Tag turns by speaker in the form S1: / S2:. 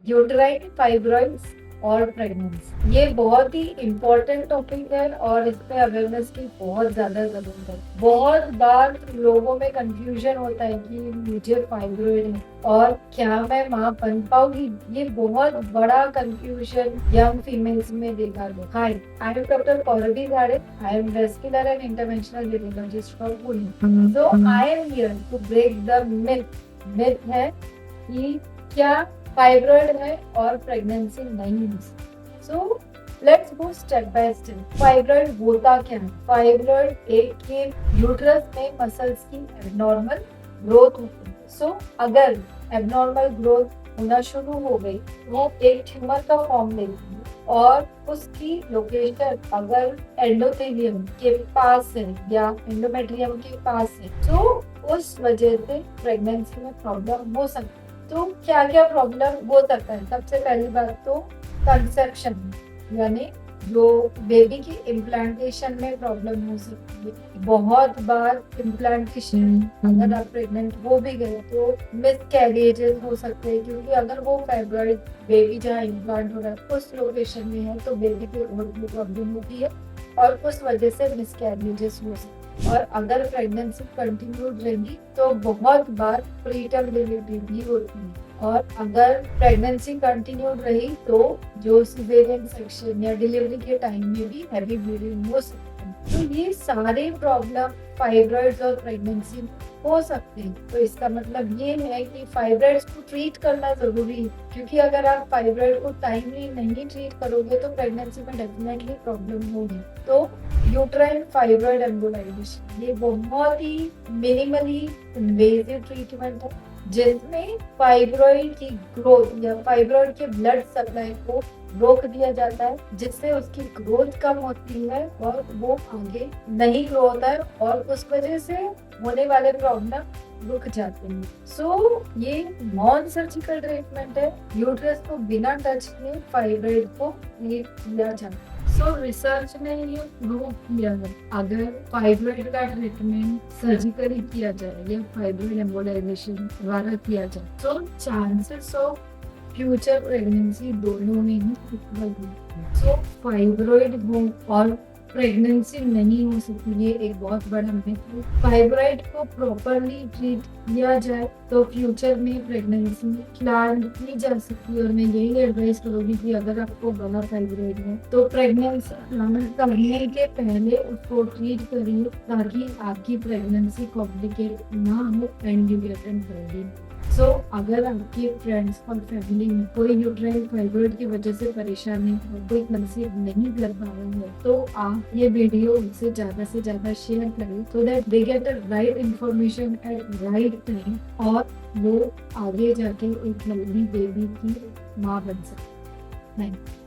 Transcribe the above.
S1: Uterine fibroids और pregnancy, ये बहुत ही इम्पोर्टेंट टॉपिक है और इस पे अवेयरनेस की बहुत ज्यादा जरूरत है। बहुत बार लोगों में कंफ्यूजन होता है कि मुझे फाइब्रॉइड है और क्या मैं माँ बन पाऊंगी। ये बहुत बड़ा कंफ्यूजन यंग फीमेल्स में देखा गया। हाय, I am doctor Kauravi Gade. I am vascular and interventional urologist from Pune. So I am here to break the myth. Myth है कि क्या फाइब्रॉइड है और प्रेगनेंसी नहीं है। So let's go step by step. Fibroid होता क्या है? फाइब्रॉइड एक के यूट्रस में मसल्स की एबनॉर्मल ग्रोथ होती है। सो अगर एबनॉर्मल ग्रोथ होना शुरू हो गई, वो एक ट्यूमर का फॉर्म लेती है और उसकी लोकेशन अगर एंडोथेलियम के पास है या एंडोमेट्रियम के पास है, तो उस वजह से प्रेगनेंसी में प्रॉब्लम हो सकती है। तो क्या क्या प्रॉब्लम हो सकता है? सबसे पहली बात तो कंसेप्शन, यानी जो बेबी की इम्प्लांटेशन में प्रॉब्लम हो सकती है। बहुत बार इम्प्लांटेशन अगर आप प्रेग्नेंट हो भी गए तो मिसकैरेजेस हो सकते हैं, क्योंकि अगर वो फाइब्रॉइड बेबी जहाँ इम्प्लांट हो रहा है उस लोकेशन में है तो बेबी को और भी प्रॉब्लम होती है और उस वजह से मिसकैरेजेस हो सकते हैं। और अगर प्रेगनेंसी कंटिन्यूड रहेगी तो बहुत बार प्रीटर्म डिलीवरी भी होती है। और अगर प्रेगनेंसी कंटिन्यूड रही तो जो सिजेरियन सेक्शन या डिलीवरी के टाइम में भी हैवी ब्लीडिंग हो सकती है। तो ये सारे प्रॉब्लम फाइब्रॉइड्स और प्रेगनेंसी में हो सकते हैं। तो इसका मतलब ये है कि फाइब्रॉइड्स को ट्रीट करना जरूरी है, क्योंकि अगर आप फाइब्रॉइड को टाइमली नहीं ट्रीट करोगे तो प्रेगनेंसी में डेफिनेटली प्रॉब्लम होगी। तो यूट्राइन फाइब्रॉइड एम्बोलाइजेशन ये बहुत ही मिनिमली इन्वेजिव ट्रीटमेंट है, जिसमें फाइब्रॉइड की ग्रोथ या फाइब्रॉइड के ब्लड सप्लाई को रोक दिया जाता है, जिससे उसकी ग्रोथ कम होती है और वो आगे नहीं ग्रो होता है और उस वजह से होने वाले प्रॉब्लम रुक जाते हैं। सो ये नॉन सर्जिकल ट्रीटमेंट है। यूट्रस को बिना टच किए फाइब्रॉइड को ट्रीट किया जाता है। सो रिसर्च ने ये प्रूव किया है, अगर फाइब्रॉइड का ट्रीटमेंट सर्जिकली किया जाए या फाइब्रॉइड एम्बोलाइजेशन द्वारा किया जाए तो चांसेस ऑफ फ्यूचर प्रेगनेंसी दोनों में ही इक्वल है। सो फाइब्रॉइड हो और प्रेगनेंसी नहीं हो सकती, ये एक बहुत बड़ा मिथ है। फाइब्रॉइड को प्रॉपरली ट्रीट किया जाए तो फ्यूचर में प्रेगनेंसी प्लान की जा सकती है। और मैं यही एडवाइस करूंगी कि अगर आपको बड़ा फाइब्रॉइड है तो प्रेगनेंसी प्लान करने के पहले उसको ट्रीट करिए, ताकि आपकी प्रेगनेंसी कॉम्प्लिकेट ना हो and you get an healthy. So अगर आपके फ्रेंड्स और फैमिली में कोई यूट्राइन फाइब्रॉइड की वजह से परेशानी है, कोई कंसीव नहीं कर पा रहा है, तो आप ये वीडियो उनसे ज्यादा शेयर करें so that they get the right information at right time और वो आगे जाके एक हेल्दी बेबी की माँ बन सके। Thank you.